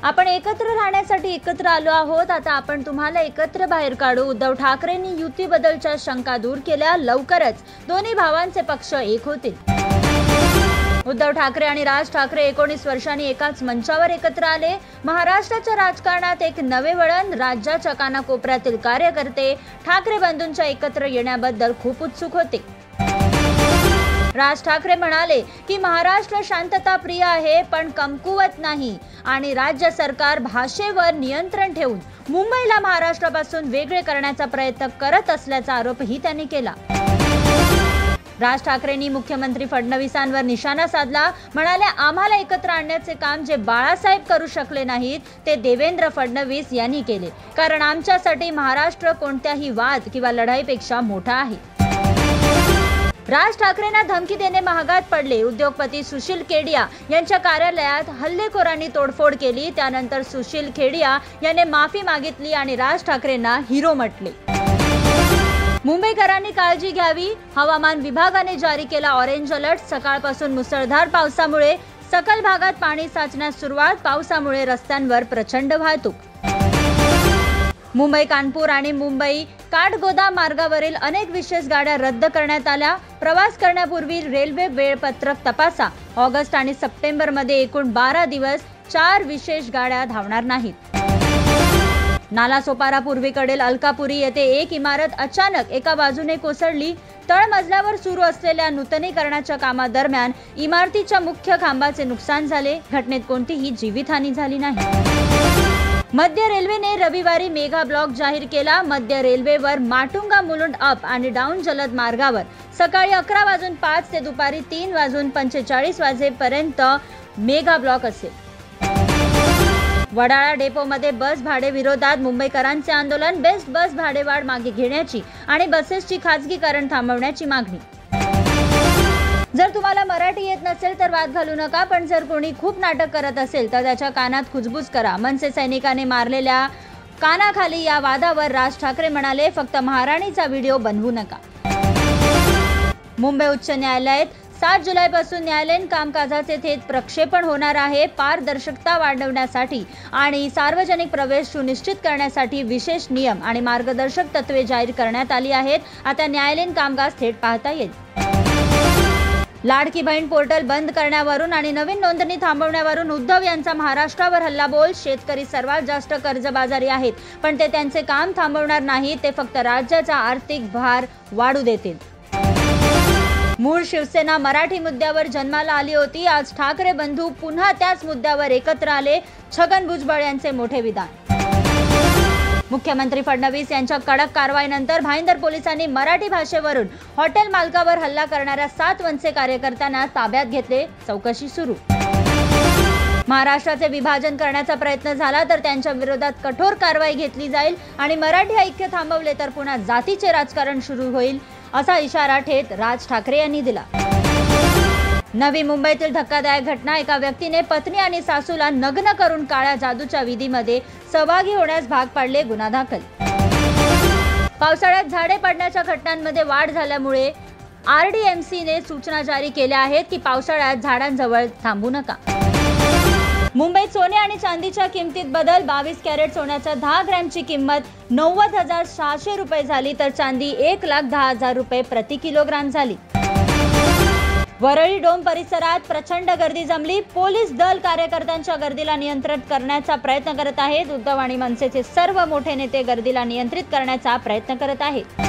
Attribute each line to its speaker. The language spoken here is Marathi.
Speaker 1: आपण एकत्र राहण्यासाठी एकत्र आलो आहोत। आता आपण तुम्हाला एकत्र बाहेर काढू। उद्धव ठाकरेंनी युतीबद्दलच्या शंका दूर केल्या। लवकरच दोन्ही भावांचे पक्ष एक होतील। उद्धव ठाकरे आणि राज ठाकरे 19 वर्षांनी एकाच मंचावर एकत्र आले। महाराष्ट्राच्या राजकारणात एक नवे वळण। राज्याच्या कानाकोपऱ्यातील कार्यकर्ते ठाकरे बंधूंच्या एकत्र येण्याबद्दल खूप उत्सुक होते। राज ठाकरे म्हणाले की महाराष्ट्र शांतता प्रिय आहे पण कमकुवत नाही आणि राज्य सरकार भाषेवर नियंत्रण ठेवून मुंबईला महाराष्ट्रापासून वेगळे करण्याचा प्रयत्न करत असल्याचा आरोपही त्यांनी केला। राज ठाकरेंनी मुख्यमंत्री फडणवीसांवर निशाणा साधला। म्हणाले, आम्हाला एकत्र आणण्याचे काम जे बाळासाहेब करू शकले नाहीत ते देवेंद्र फडणवीस यांनी केले, कारण आमच्यासाठी महाराष्ट्र कोणत्याही वाद किंवा लढाईपेक्षा मोठा आहे। राज ठाकरेंना धमकी देणे महागात पडले। उद्योगपती सुशील केडिया यांच्या कार्यालयात हल्लेखोरांनी तोडफोड केली। त्यानंतर सुशील केडिया याने माफी मागितली आणि राज ठाकरेंना हिरो म्हटले। मुंबईकरांनी काळजी घ्यावी। हवामान विभागाने जारी केला ऑरेंज अलर्ट। सकाळपासून मुसळधार पावसामुळे सकल भागात पाणी साचण्यास सुरुवात। पावसामुळे रस्त्यांवर प्रचंड वाहतूक। मुंबई कानपूर आणि मुंबई काठगोदाम मार्गावरील अनेक विशेष गाड्या रद्द करण्यात आल्या। प्रवास करण्यापूर्वी रेल्वे वेळपत्रक तपासा। ऑगस्ट आणि सप्टेंबर मध्ये एकूण 12 दिवस 4 विशेष गाड्या धावणार नाहीत। नालासोपारा पूर्वेकडील अलकापुरी येथे एक इमारत अचानक एका बाजूने कोसळली। तळमजल्यावर सुरू असलेल्या नूतनीकरणाच्या कामादरम्यान इमारतीच्या मुख्य खांबाचे नुकसान झाले। घटनेत कोणतीही जीवितहानी झाली नाही। मध्य रेल्वेने रविवारी मेगा ब्लॉक जाहीर केला। मध्य रेल्वेवर माटुंगा मुलुंड अप आणि डाऊन जलद मार्गावर सकाळी 11:05 ते दुपारी 3:45 वाजेपर्यंत मेगा ब्लॉक असेल। वडाळा डेपोमध्ये बस भाडे विरोधात मुंबईकरांचे आंदोलन। बेस्ट बस भाडेवाढ मागे घेण्याची आणि बसेसची खासगीकरण थांबवण्याची मागणी। जर तुम्हाला मराठी येत नसेल तर वाद घालू नका, पण जर कोणी खूप नाटक करत असेल तर त्याच्या कानात कुजबूज करा। मनसे सैनिकाने मारलेल्या कानाखाली या वादावर राज ठाकरे म्हणाले, फक्त महाराणीचा व्हिडिओ बनवू नका। मुंबई उच्च न्यायालयात 7 जुलैपासून न्यायालयीन कामकाजाचे थेट प्रक्षेपण होणार आहे। पारदर्शकता वाढवण्यासाठी आणि सार्वजनिक प्रवेश सुनिश्चित करण्यासाठी विशेष नियम आणि मार्गदर्शक तत्त्वे जाहीर करण्यात आली आहेत। आता न्यायालयीन कामकाज थेट पाहता येईल। लाडकी बहीण पोर्टल बंद करण्यावरून आणि नवीन नोंदणी थांबवण्यावरून उद्धव यांचा महाराष्ट्रावर हल्लाबोल। शेतकरी सर्वात जास्त कर्जबाजारी आहेत, पण ते त्यांचे काम थांबवणार नाहीत, ते फक्त राज्याचा आर्थिक भार वाढू देतील। मूळ शिवसेना मराठी मुद्द्यावर जन्माला आली होती। आज ठाकरे बंधू पुन्हा त्याच मुद्द्यावर एकत्र आले। छगन भुजबळ यांचे मोठे विधान। मुख्यमंत्री फडणवीस यांच्या कडक कारवाईनंतर भाईंदर पोलिसांनी मराठी भाषेवरून हॉटेल मालकावर हल्ला करणाऱ्या 7 मनसे कार्यकर्त्यांना ताब्यात घेतले। चौकशी सुरू। महाराष्ट्राचे विभाजन करण्याचा प्रयत्न झाला तर त्यांच्या विरोधात कठोर कारवाई घेतली जाईल आणि मराठी ऐक्य थांबवले तर पुन्हा जातीचे राजकारण सुरू होईल, असा इशारा थेट राज ठाकरे यांनी दिला। नवी मुंबईतील धक्कादायक घटना। एका व्यक्तीने पत्नी आणि सासूला नग्न करून काळ्या जादूच्या विधीमध्ये सहभागी होण्यास भाग पाडले। गुन्हा दाखल। पावसाळ्यात झाडे पडण्याच्या घटनांमध्ये वाढ झाल्यामुळे RDMCने सूचना जारी केल्या आहेत की पावसाळ्यात झाडांजवळ थांबू नका। मुंबईत सोने आणि चांदीच्या किमतीत बदल। 22 कॅरेट सोन्याच्या 10 ग्रॅमची किंमत 90,600 रुपये झाली तर चांदी 1,10,000 रुपये प्रति किलोग्राम झाली। वरळी डोम परिसरात प्रचंड गर्दी जमली। पोलीस दल कार्यकर्त्यांच्या गर्दीला नियंत्रित करण्याचा प्रयत्न करत आहेत। उद्धव आणि मनसेचे सर्व मोठे नेते गर्दीला नियंत्रित करण्याचा प्रयत्न करत आहेत।